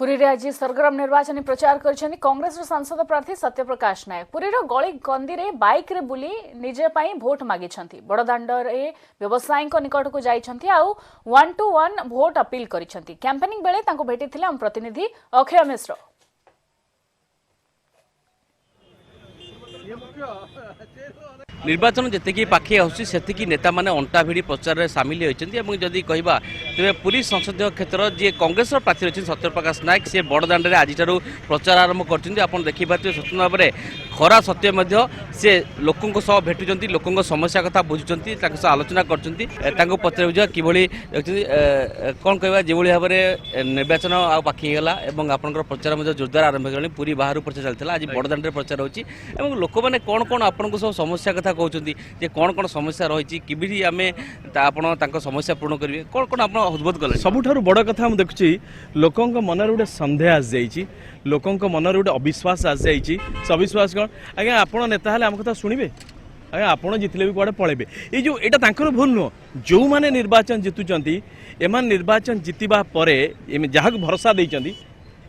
पुरी रे आज सरगरम निर्वाचन प्रचार कर कांग्रेस सांसद प्रार्थी सत्यप्रकाश नायक पुरी गली गंदी रे बाइक रे बुली निजे पाई भोट मागी बड़दाण्ड रे व्यवसायी निकट को जाइछंती आउ 1-to-1 भोट अपील करिसेंती। कैंपेनिंग बेले तांको भेटिथिले हम प्रतिनिधि अक्षय मिश्र। निर्वाचन जी पाखे आसुक नेता मैंने अंटा भिड़ी प्रचार में सामिल होती जदि कहवा तेज पुरी संसदीय क्षेत्र जी कांग्रेस प्रार्थी अच्छे सत्यप्रकाश नायक सी बड़दाण्ड में आज प्रचार आरंभ कर देखिए स्वतंत्र भाव में खरा सत्य सी लोकों सह भेटुंट लोकों समस्या कथा बुझुंट आलोचना कर पचार कि कौन कह जो भाव में निर्वाचन आखिगला आप प्रचार जोरदार आरंभ हो पूरी बाहर प्रचार चलता आज बड़दाण्ड में प्रचार होती लोक मैंने कौन कौन आपको सब समस्या कथा कहते जे कौन कौन समस्या रही कि आम आप समस्या पूर्ण करेंगे कौन कौन आप उद्बोध कले सबुठ बड़ कथा मुझे देखुची लोकों मन गोटे सन्देह आसी जाइए लोकों मन गोटे अविश्वास आसी जाइए अविश्वास कौन आज्ञा आप नेता हेल्ले आम कथा शुणे आज्ञा आप जितले भी कड़े पलैबे ये जो यहाँ भूल नुह जो मैंने निर्वाचन जितुंट एम निर्वाचन जितवा जहाँ भरोसा देते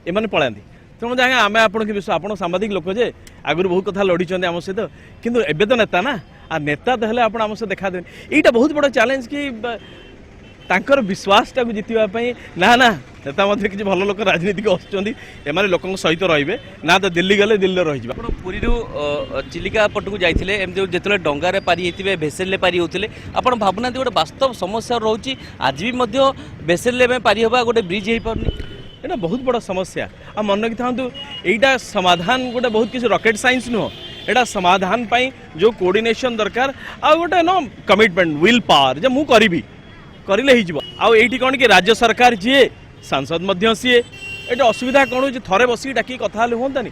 एम पलाती तेणु आज्ञा आम आप सांबादिक लोक जे आगुरी बहुत कथा लड़ी आम सहित किंतु एबे तो नेता ना आ नेता तो हेल्ले आप देखा दे यहाँ बहुत बड़ा चैलेंज कि तांकर विश्वास टाक जितवाई ना ना नेता मध्य किसी भल लोक राजनीतिक आसुँच लोकों सहित रे ना तो दिल्ली गले दिल्ली रही पुरी चिलिका पट को जाते जो डंगार पारी होते भेसेल पारी होते आप भावना गोटे वास्तव समस्या रोचे आज भी भेसेल पारी हवा गोटे ब्रिज हो पारनी एटा बहुत बड़ा समस्या आ मन रखि था यहीटा समाधान गोटे बहुत किसी रॉकेट साइंस नुह एटा समाधान पाई जो कोऑर्डिनेशन दरकार आ गोटे नो कमिटमेंट विल पावर जे मु करिबी करिले ही जीव आ एठी कोन कि राज्य सरकार जी सांसद मध्य सीए एटा असुविधा कोन हो थरे बसी डाकी कथा ले होंतानी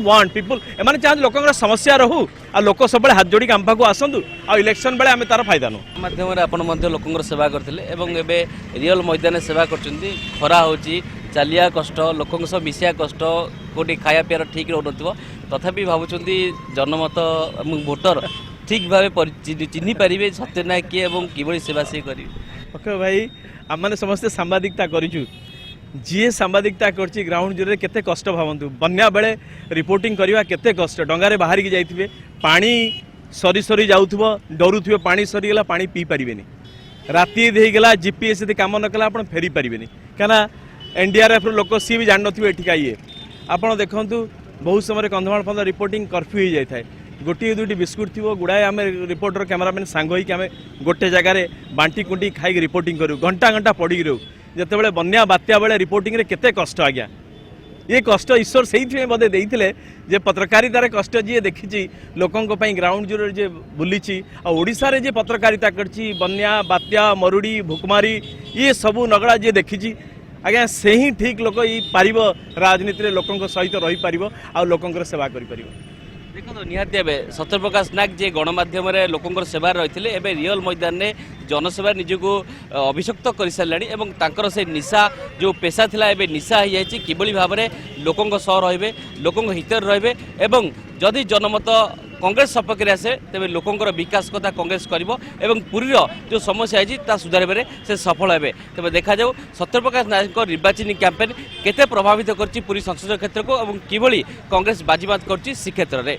वांट पीपल एमाने चाह लोकंर समस्या रहू आ लोक सब हाथ जोड़ी काम पाको आसंतु आ इलेक्शन बेले आमे तार फायदा नो माध्यम रे आपण मध्य लोकंर सेवा करथिले एवं एबे रियल मैदान सेवा करचंती खरा होची चालिया कष्ट लोकों सह मिसिया कष्ट कोटी खाया पियार ठीक रोनथिबो तथापि भावुचंती जनमत भोटर ठीक भाव चिन्ह पारे सत्य नायक किए और कि सेवा सी करेंगे ओके भाई आम मैंने समस्ते सांबादिकता करूँ जी सांबादिकता करछि ग्राउंड जीरो केते कष्ट भावतु बन्या बेले रिपोर्टिंग करवा केते कष्ट डंगारे बाहर की जाइथिबे पानी सरी सरी जाउथबो डरुथबे पानी सरीगला पानी पी पारिबेनी राति देगला जीपीएस यदि काम न कला आपण फेरी पारिबेनी कना एनडीआरएफ लोक सी भी जान नथिबे एठिका ये आपण देखंतु बहुत समय कंधमाल फंद रिपोर्टिंग कर्फ्यू हो जाए गोटे दुटी बिस्कुट थी गुड़ाए आम रिपोर्टर कैमेरामैन सांग होकर आम गोटे जगार बांटी कुंटी खाई रिपोर्टिंग करूँ घंटा घंटा पड़ी रहू जिते बन्या बात्या बेले रिपोर्टिंग रे केते कष्ट आज्ञा ये कष्ट ईश्वर से बोधे देते जे पत्रकारितार कष्ट जी देखी लोकों ग्राउंड जीरो जे बुली ओडिशा रे जे पत्रकारिता करछि बन्या बात्या मरुड़ी भूकमारी ये सबू नगड़ा जी देखी आज्ञा से ही ठीक लोक पार राजनीति लोकों सहित रही पार आ लोकों सेवा करें देखो निहाती एवं सत्यप्रकाश नायक जी गणमाध्यम लोकों सेवा रही है रियल मैदान में जनसेवा निजक अभिशक्त कर सारे और से निशा जो पेशा थिला एबे निशा हो जाए कि भाव में लोकों सह रे लोकों हितर रे एवं जदि जनमत कांग्रेस सपक्ष आसे तेज लोकों विकास कथा कांग्रेस कर पुरी जो समस्या है सुधार से सफल हे तेज देखा जाऊ सत्यप्रकाश नायक निर्वाचन कैंपेन केते प्रभावित कर पुरी संसदीय क्षेत्र को कि कांग्रेस बाजीमात कर क्षेत्र में।